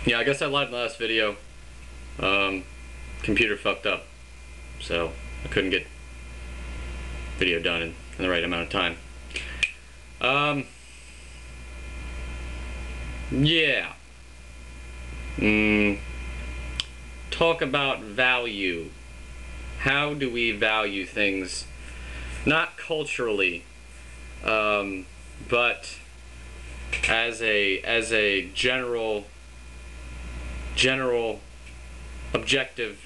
Yeah, I guess I lied in the last video. Computer fucked up, so I couldn't get video done in the right amount of time. Yeah. Talk about value. How do we value things? Not culturally, but as a general objective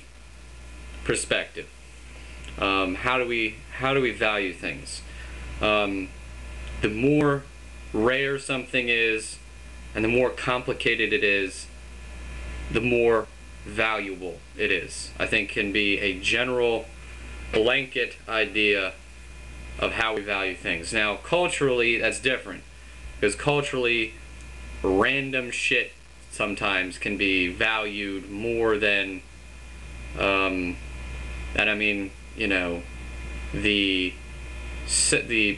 perspective. How do we value things? The more rare something is, and the more complicated it is, the more valuable it is. I think can be a general blanket idea of how we value things. Now, culturally, that's different, because culturally, random shit sometimes can be valued more than, and I mean, you know, the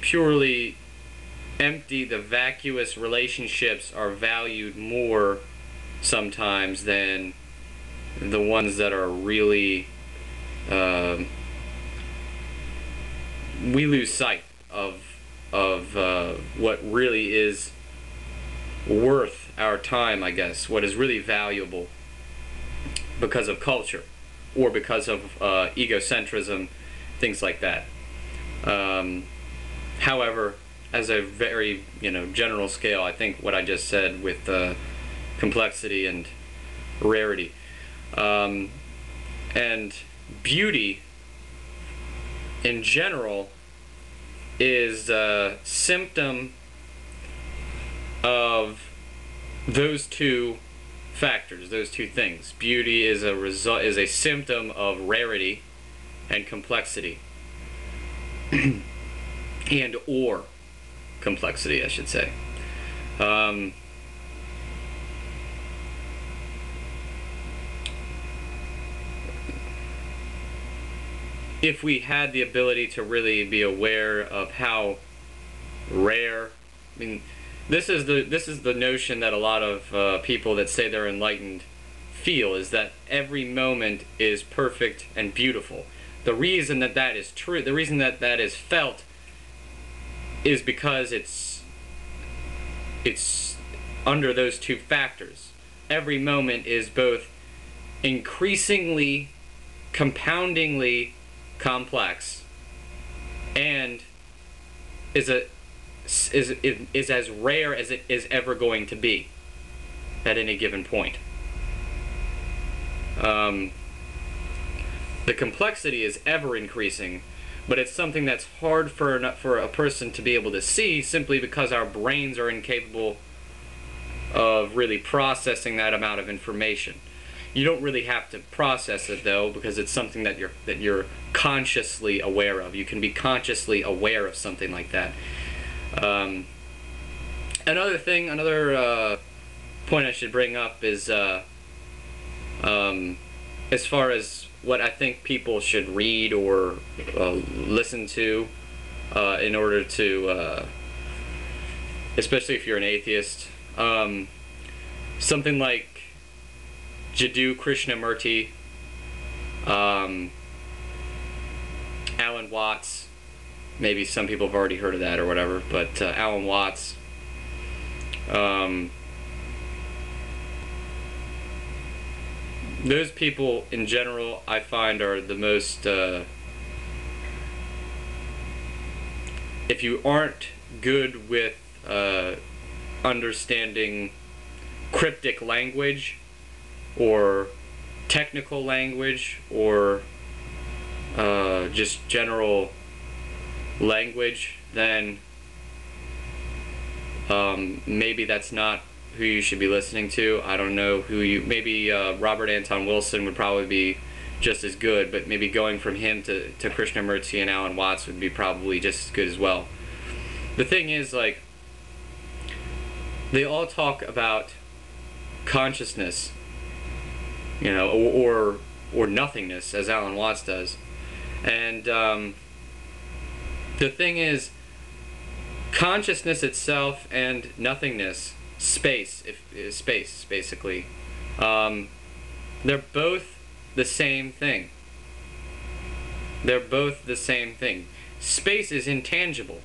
purely empty, the vacuous relationships are valued more sometimes than the ones that are really, we lose sight of what really is worth our time, I guess, what is really valuable, because of culture or because of egocentrism, things like that. However, as a very, general scale, I think what I just said with complexity and rarity and beauty in general is a symptom of those two factors, those two things. Beauty is a symptom of rarity and complexity, and or complexity, I should say. If we had the ability to really be aware of how rare, I mean, this is the notion that a lot of people that say they're enlightened feel, is that every moment is perfect and beautiful. The reason that that is true, the reason that that is felt, is because it's under those two factors. Every moment is both increasingly, compoundingly complex, and is as rare as it is ever going to be at any given point. The complexity is ever increasing, but it's something that's hard for a person to be able to see, simply because our brains are incapable of really processing that amount of information. You don't really have to process it, though, because it's something that you're consciously aware of. You can be consciously aware of something like that. Another point I should bring up is as far as what I think people should read or listen to in order to, especially if you're an atheist, something like Jiddu Krishnamurti, Alan Watts. Maybe some people have already heard of that or whatever, but Alan Watts. Those people in general, I find, are the most, if you aren't good with understanding cryptic language or technical language or just general language, then maybe that's not who you should be listening to. I don't know who you, maybe Robert Anton Wilson would probably be just as good, but maybe going from him to Krishnamurti and Alan Watts would be probably just as good as well. The thing is, like, they all talk about consciousness, or nothingness, as Alan Watts does. And the thing is, consciousness itself and nothingness, space, space basically, They're both the same thing. They're both the same thing. Space is intangible.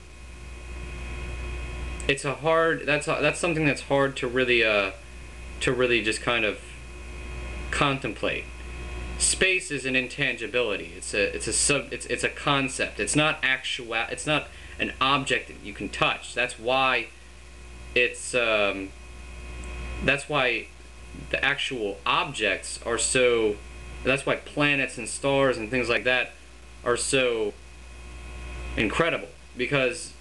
It's a hard. That's something that's hard to really just kind of contemplate. Space is an intangibility. It's a concept. It's not actual. It's not an object that you can touch. That's why it's that's why the actual objects are so. That's why planets and stars and things like that are so incredible, because,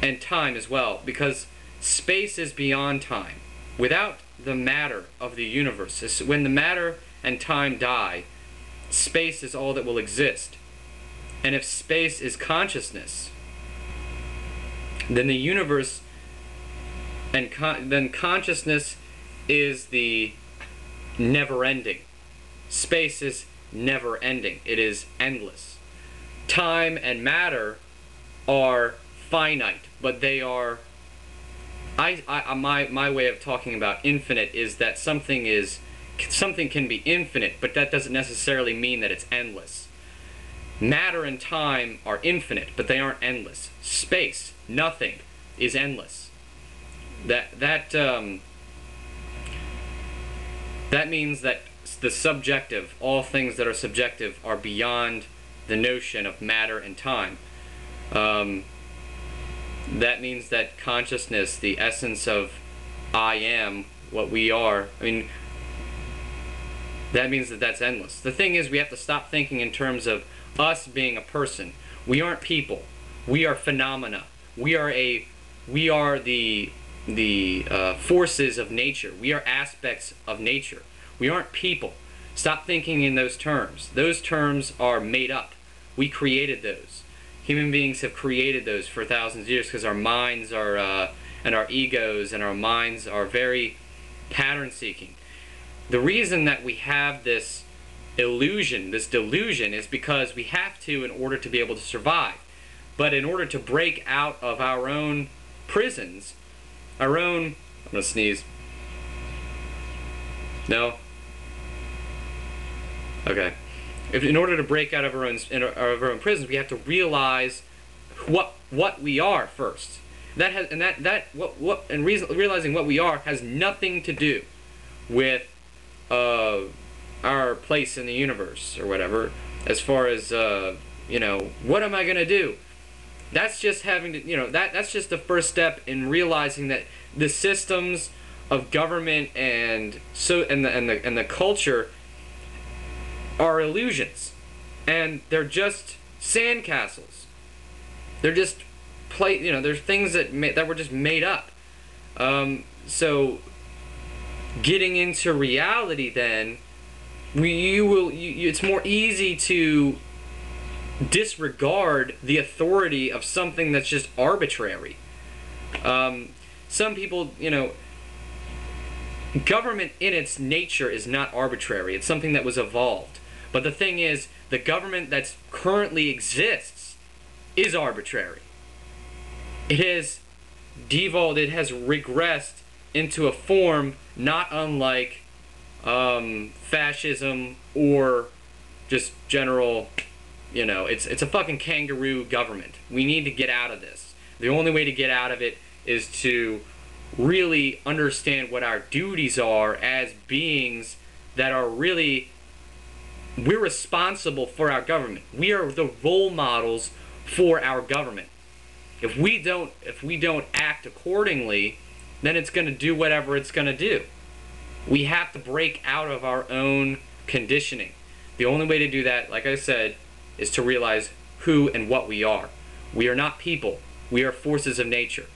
and time as well, because space is beyond time. Without the matter of the universe, when the matter and time die, space is all that will exist. And if space is consciousness, then the universe and then consciousness is the never-ending. Space is never-ending. It is endless. Time and matter are finite, but they are. My way of talking about infinite is that something can be infinite, but that doesn't necessarily mean that it's endless. Matter and time are infinite, but they aren't endless. Space, nothing, is endless. That means that the subjective, all things that are subjective, are beyond the notion of matter and time. That means that consciousness, the essence of I am, what we are, I mean, that means that that's endless. The thing is, we have to stop thinking in terms of us being a person. We aren't people. We are phenomena. We are the forces of nature. We are aspects of nature. We aren't people. Stop thinking in those terms. Those terms are made up. We created those. Human beings have created those for thousands of years because our minds are, and our egos and our minds are very pattern-seeking. The reason that we have this illusion, this delusion, is because we have to in order to be able to survive. But in order to break out of our own prisons, our own... I'm going to sneeze. No? Okay. In order to break out of our own prisons, we have to realize what we are first. Realizing what we are has nothing to do with our place in the universe or whatever. As far as what am I gonna do? That's just having to that's just the first step in realizing that the systems of government and the culture are illusions, and they're just sandcastles. They're just there's things that were just made up. So getting into reality, then it's more easy to disregard the authority of something that's just arbitrary. Some people, government in its nature is not arbitrary. It's something that was evolved. But the thing is, the government that currently exists is arbitrary. It has devolved, it has regressed into a form not unlike fascism or just general, it's a fucking kangaroo government. We need to get out of this. The only way to get out of it is to really understand what our duties are as beings that are really... We're responsible for our government. We are the role models for our government. If we don't act accordingly, then it's going to do whatever it's going to do. We have to break out of our own conditioning. The only way to do that, like I said, is to realize who and what we are. We are not people. We are forces of nature.